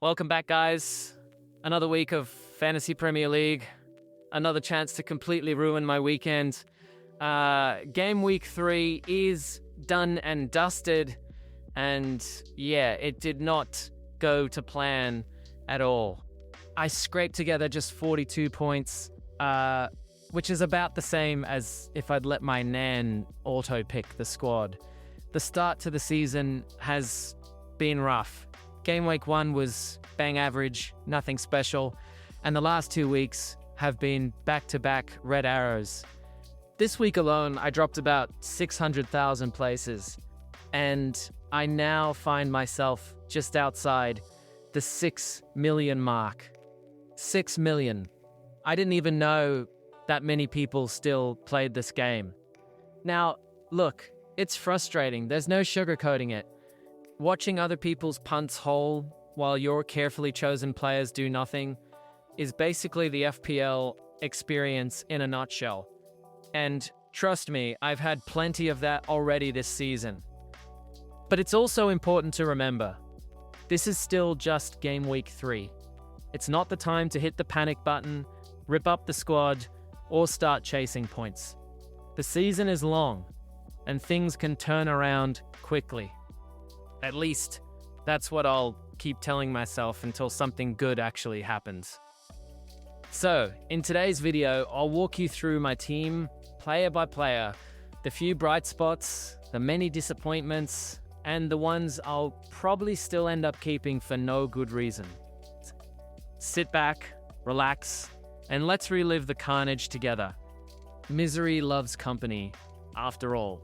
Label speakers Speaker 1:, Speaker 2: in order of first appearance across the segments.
Speaker 1: Welcome back, guys. Another week of Fantasy Premier League. Another chance to completely ruin my weekend. Game week 3 is done and dusted. And yeah, it did not go to plan at all. I scraped together just 42 points, which is about the same as if I'd let my nan auto-pick the squad. The start to the season has been rough. Game week 1 was bang average, nothing special, and the last 2 weeks have been back-to-back red arrows. This week alone, I dropped about 600,000 places, and I now find myself just outside the 6 million mark. 6 million. I didn't even know that many people still played this game. Now, look, it's frustrating. There's no sugarcoating it. Watching other people's punts hole while your carefully chosen players do nothing is basically the FPL experience in a nutshell. And trust me, I've had plenty of that already this season. But it's also important to remember, this is still just game week 3. It's not the time to hit the panic button, rip up the squad, or start chasing points. The season is long, and things can turn around quickly. At least, that's what I'll keep telling myself until something good actually happens. So, in today's video, I'll walk you through my team, player by player, the few bright spots, the many disappointments, and the ones I'll probably still end up keeping for no good reason. Sit back, relax, and let's relive the carnage together. Misery loves company, after all.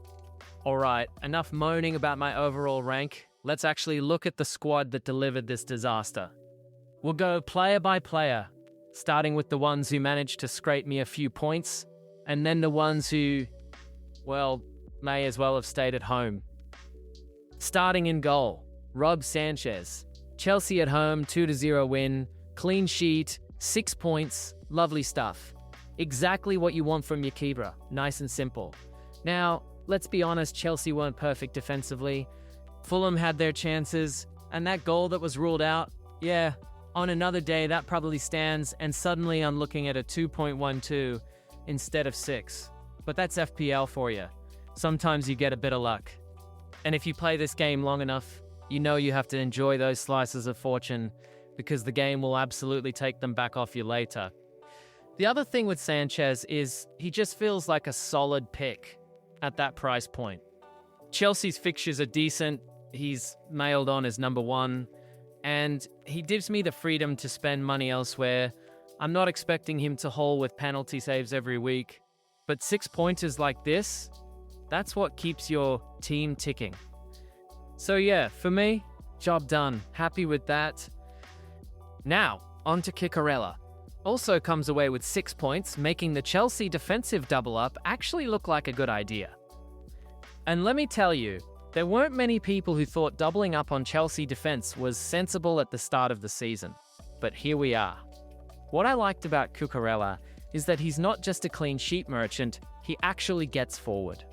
Speaker 1: Alright, enough moaning about my overall rank. Let's actually look at the squad that delivered this disaster. We'll go player by player, starting with the ones who managed to scrape me a few points, and then the ones who, well, may as well have stayed at home. Starting in goal, Rob Sanchez. Chelsea at home, 2-0 win, clean sheet, 6 points, lovely stuff. Exactly what you want from your keeper, nice and simple. Now, let's be honest, Chelsea weren't perfect defensively. Fulham had their chances, and that goal that was ruled out, yeah, on another day that probably stands, and suddenly I'm looking at a 2.12 instead of 6. But that's FPL for you. Sometimes you get a bit of luck. And if you play this game long enough, you know you have to enjoy those slices of fortune, because the game will absolutely take them back off you later. The other thing with Sanchez is he just feels like a solid pick at that price point. Chelsea's fixtures are decent, he's mailed on as number 1, and he gives me the freedom to spend money elsewhere. I'm not expecting him to haul with penalty saves every week, but 6-pointers like this, that's what keeps your team ticking. So yeah, for me, job done. Happy with that. Now, on to Cucurella. Also comes away with 6 points, making the Chelsea defensive double-up actually look like a good idea. And let me tell you, there weren't many people who thought doubling up on Chelsea defense was sensible at the start of the season. But here we are. What I liked about Cucurella is that he's not just a clean sheet merchant, he actually gets forward.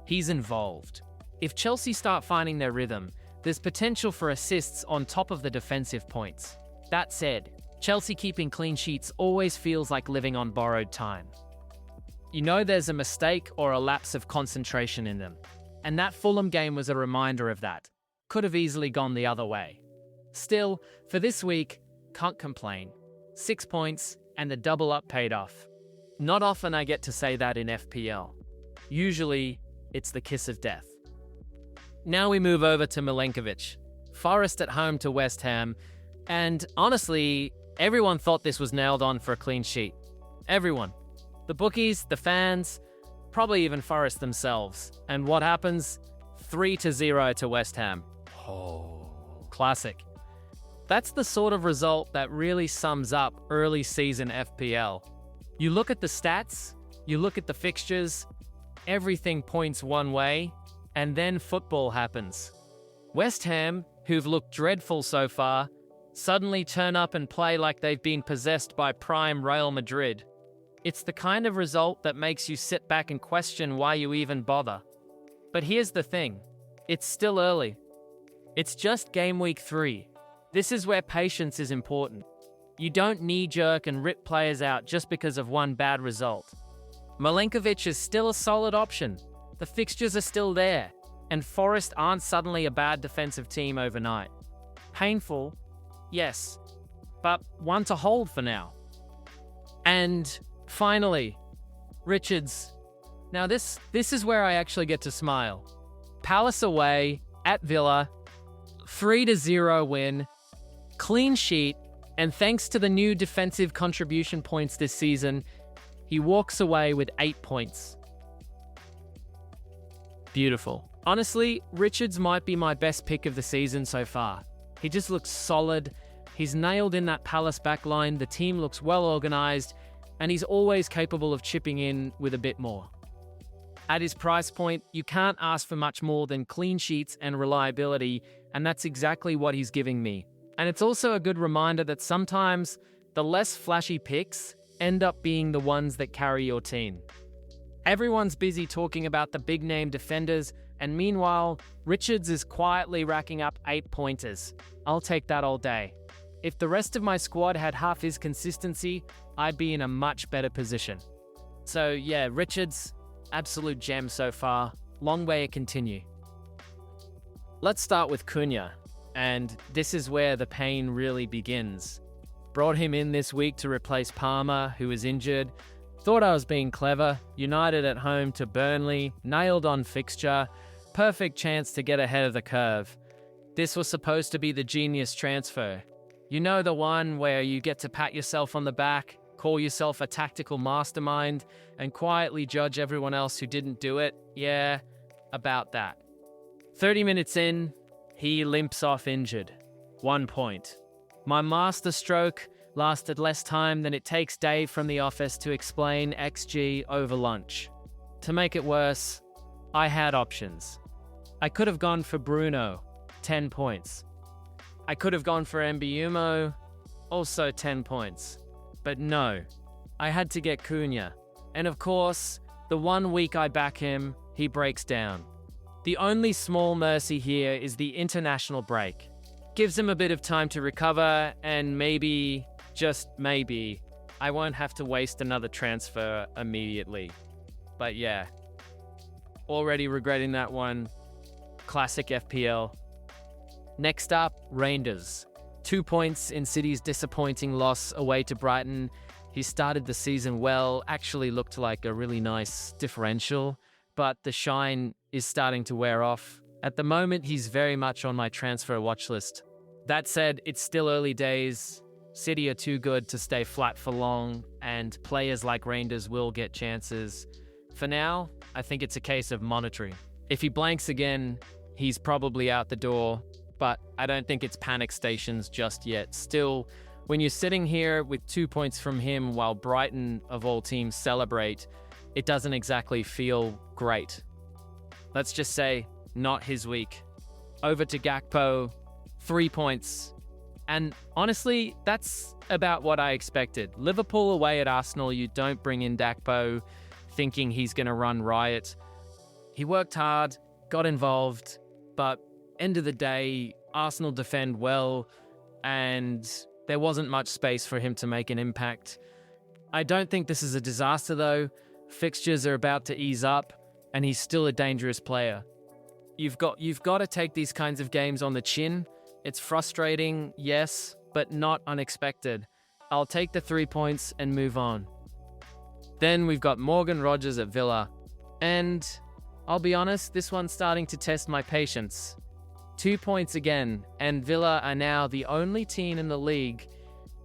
Speaker 1: He's involved. If Chelsea start finding their rhythm, there's potential for assists on top of the defensive points. That said, Chelsea keeping clean sheets always feels like living on borrowed time. You know there's a mistake or a lapse of concentration in them. And that Fulham game was a reminder of that. Could have easily gone the other way. Still, for this week, can't complain. 6 points, and the double up paid off. Not often I get to say that in FPL. Usually, it's the kiss of death. Now we move over to Milenkovic. Forest at home to West Ham, and honestly, everyone thought this was nailed on for a clean sheet. Everyone. The bookies, the fans, probably even Forest themselves. And what happens? 3-0 to West Ham. Oh, classic. That's the sort of result that really sums up early season FPL. You look at the stats, you look at the fixtures, everything points one way, and then football happens. West Ham, who've looked dreadful so far, suddenly turn up and play like they've been possessed by prime Real Madrid. It's the kind of result that makes you sit back and question why you even bother. But here's the thing, it's still early. It's just game week 3. This is where patience is important. You don't knee-jerk and rip players out just because of one bad result. Milenkovic is still a solid option. The fixtures are still there, and Forest aren't suddenly a bad defensive team overnight. Painful, yes, but one to hold for now. And finally, Richards. Now this is where I actually get to smile. Palace away at Villa, 3-0 win, clean sheet, and thanks to the new defensive contribution points this season, he walks away with 8 points. Beautiful. Honestly, Richards might be my best pick of the season so far. He just looks solid. He's nailed in that Palace backline. The team looks well organised, and he's always capable of chipping in with a bit more. At his price point, you can't ask for much more than clean sheets and reliability, and that's exactly what he's giving me. And it's also a good reminder that sometimes the less flashy picks end up being the ones that carry your team. Everyone's busy talking about the big-name defenders, and meanwhile, Richards is quietly racking up 8 pointers. I'll take that all day. If the rest of my squad had half his consistency, I'd be in a much better position. So yeah, Richards, absolute gem so far. Long way to continue. Let's start with Cunha, and this is where the pain really begins. Brought him in this week to replace Palmer, who was injured. Thought I was being clever. United at home to Burnley, nailed on fixture. Perfect chance to get ahead of the curve. This was supposed to be the genius transfer. You know, the one where you get to pat yourself on the back, call yourself a tactical mastermind, and quietly judge everyone else who didn't do it? Yeah, about that. 30 minutes in, he limps off injured. 1 point. My master stroke lasted less time than it takes Dave from the office to explain XG over lunch. To make it worse, I had options. I could have gone for Bruno, 10 points. I could have gone for Mbumo, also 10 points. But no, I had to get Cunha. And of course, the 1 week I back him, he breaks down. The only small mercy here is the international break. Gives him a bit of time to recover, and maybe, just maybe, I won't have to waste another transfer immediately. But yeah, already regretting that one. Classic FPL. Next up, Rangers. 2 points in City's disappointing loss away to Brighton. He started the season well, actually looked like a really nice differential, but the shine is starting to wear off. At the moment, he's very much on my transfer watch list. That said, it's still early days. City are too good to stay flat for long, and players like Rangers will get chances. For now, I think it's a case of monitoring. If he blanks again, he's probably out the door, but I don't think it's panic stations just yet. Still, when you're sitting here with 2 points from him while Brighton, of all teams, celebrate, it doesn't exactly feel great. Let's just say, not his week. Over to Gakpo, 3 points. And honestly, that's about what I expected. Liverpool away at Arsenal, you don't bring in Gakpo thinking he's going to run riot. He worked hard, got involved, but end of the day, Arsenal defend well, and there wasn't much space for him to make an impact. I don't think this is a disaster though. Fixtures are about to ease up, and he's still a dangerous player. You've got to take these kinds of games on the chin. It's frustrating, yes, but not unexpected. I'll take the 3 points and move on. Then we've got Morgan Rogers at Villa, and I'll be honest, this one's starting to test my patience. 2 points again, and Villa are now the only team in the league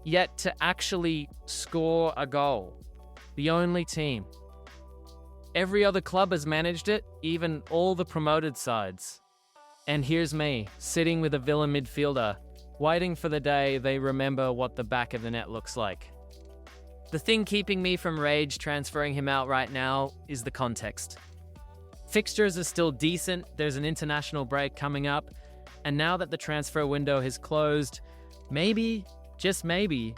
Speaker 1: yet to actually score a goal. The only team. Every other club has managed it, even all the promoted sides. And here's me, sitting with a Villa midfielder, waiting for the day they remember what the back of the net looks like. The thing keeping me from rage transferring him out right now is the context. Fixtures are still decent, there's an international break coming up, and now that the transfer window has closed, maybe, just maybe,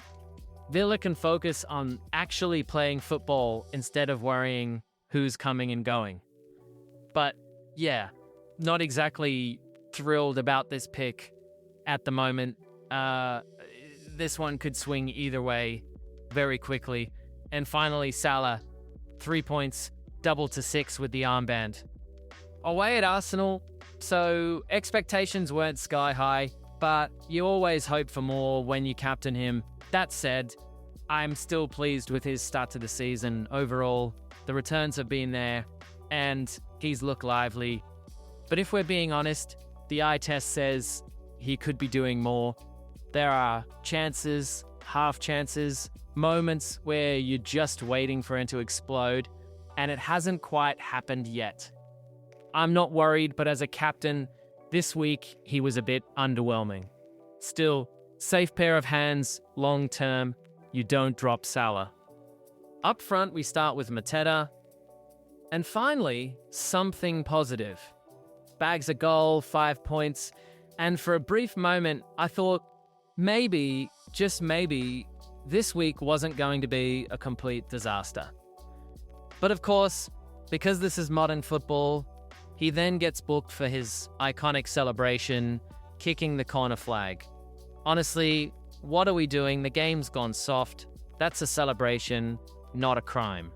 Speaker 1: Villa can focus on actually playing football instead of worrying who's coming and going. But yeah, not exactly thrilled about this pick at the moment. This one could swing either way very quickly. And finally, Salah, 3 points, double to 6 with the armband. Away at Arsenal, so expectations weren't sky high, but you always hope for more when you captain him. That said, I'm still pleased with his start to the season. Overall, the returns have been there, and he's looked lively. But if we're being honest, the eye test says he could be doing more. There are chances, half chances, moments where you're just waiting for him to explode, and it hasn't quite happened yet. I'm not worried, but as a captain, this week he was a bit underwhelming. Still, safe pair of hands, long term, you don't drop Salah. Up front, we start with Mateta. And finally, something positive. Bags a goal, 5 points, and for a brief moment, I thought maybe, just maybe, this week wasn't going to be a complete disaster. But of course, because this is modern football, he then gets booked for his iconic celebration, kicking the corner flag. Honestly, what are we doing? The game's gone soft. That's a celebration, not a crime.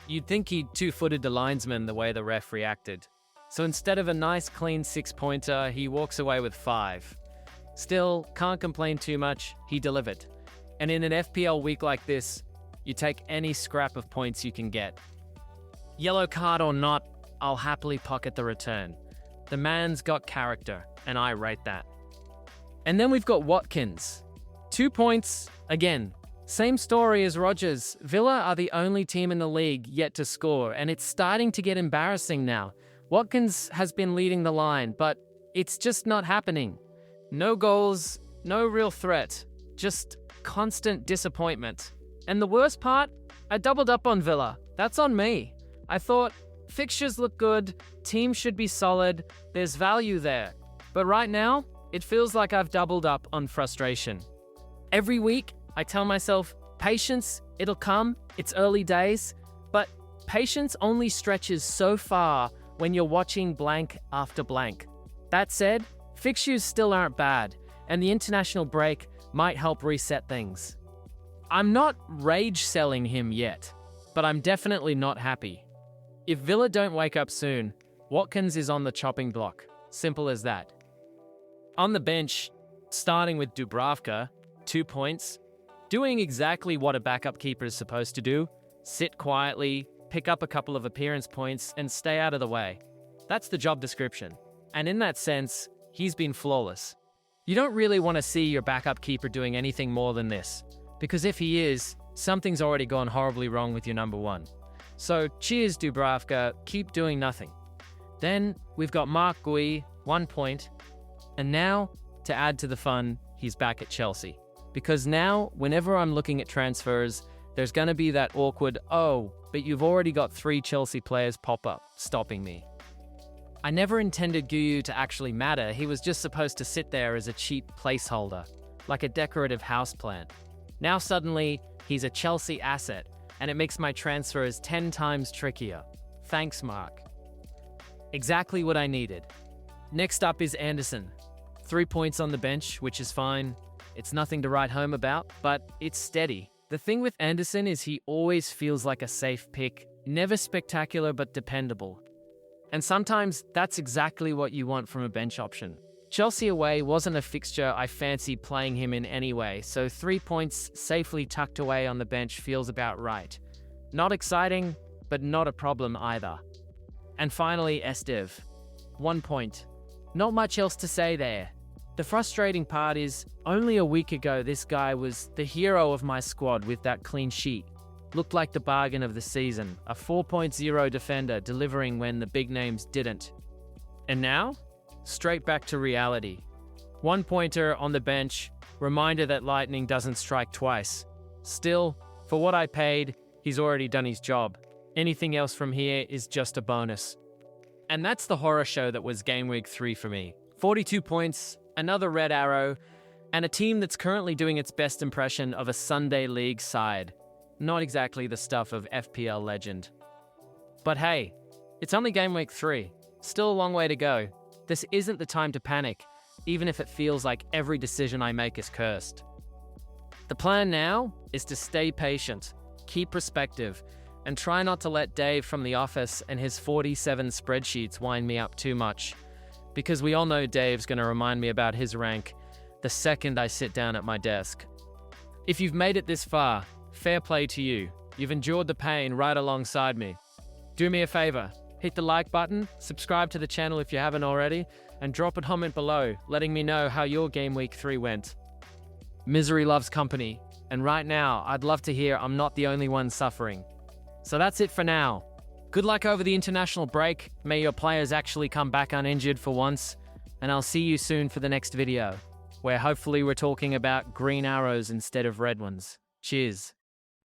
Speaker 1: You'd think he'd two-footed the linesman the way the ref reacted. So instead of a nice clean 6-pointer, he walks away with 5. Still, can't complain too much, he delivered. And in an FPL week like this, you take any scrap of points you can get. Yellow card or not, I'll happily pocket the return. The man's got character, and I rate that. And then we've got Watkins. 2 points, again. Same story as Rodgers. Villa are the only team in the league yet to score, and it's starting to get embarrassing now. Watkins has been leading the line, but it's just not happening. No goals, no real threat, just constant disappointment. And the worst part, I doubled up on Villa. That's on me. I thought, fixtures look good, team should be solid, there's value there. But right now, it feels like I've doubled up on frustration. Every week, I tell myself, patience, it'll come, it's early days, but patience only stretches so far when you're watching blank after blank. That said, fixtures still aren't bad, and the international break might help reset things. I'm not rage selling him yet, but I'm definitely not happy. If Villa don't wake up soon, Watkins is on the chopping block. Simple as that. On the bench, starting with Dubravka, 2 points, doing exactly what a backup keeper is supposed to do, sit quietly, pick up a couple of appearance points, and stay out of the way. That's the job description. And in that sense, he's been flawless. You don't really want to see your backup keeper doing anything more than this, because if he is, something's already gone horribly wrong with your number one. So cheers, Dubravka, keep doing nothing. Then we've got Mark Gui, 1 point. And now, to add to the fun, he's back at Chelsea. Because now, whenever I'm looking at transfers, there's going to be that awkward, oh, but you've already got 3 Chelsea players pop up, stopping me. I never intended Guyu to actually matter. He was just supposed to sit there as a cheap placeholder, like a decorative houseplant. Now suddenly, he's a Chelsea asset, and it makes my transfers 10 times trickier. Thanks, Mark. Exactly what I needed. Next up is Anderson. 3 points on the bench, which is fine. It's nothing to write home about, but it's steady. The thing with Anderson is he always feels like a safe pick, never spectacular but dependable. And sometimes that's exactly what you want from a bench option. Chelsea away wasn't a fixture I fancied playing him in anyway, so 3 points safely tucked away on the bench feels about right. Not exciting, but not a problem either. And finally, Esteve. 1 point. Not much else to say there. The frustrating part is, only a week ago this guy was the hero of my squad with that clean sheet. Looked like the bargain of the season, a 4.0 defender delivering when the big names didn't. And now? Straight back to reality. 1 pointer on the bench, reminder that lightning doesn't strike twice. Still, for what I paid, he's already done his job. Anything else from here is just a bonus. And that's the horror show that was Game Week 3 for me. 42 points, another red arrow, and a team that's currently doing its best impression of a Sunday League side. Not exactly the stuff of FPL legend. But hey, it's only Game Week 3. Still a long way to go. This isn't the time to panic. even if it feels like every decision I make is cursed. The plan now is to stay patient, keep perspective, and try not to let Dave from the office and his 47 spreadsheets wind me up too much, because we all know Dave's going to remind me about his rank the second I sit down at my desk. If you've made it this far, fair play to you. You've endured the pain right alongside me. Do me a favor, hit the like button, subscribe to the channel if you haven't already, and drop a comment below letting me know how your Game Week 3 went. Misery loves company, and right now I'd love to hear I'm not the only one suffering. So that's it for now. Good luck over the international break, may your players actually come back uninjured for once, and I'll see you soon for the next video, where hopefully we're talking about green arrows instead of red ones. Cheers.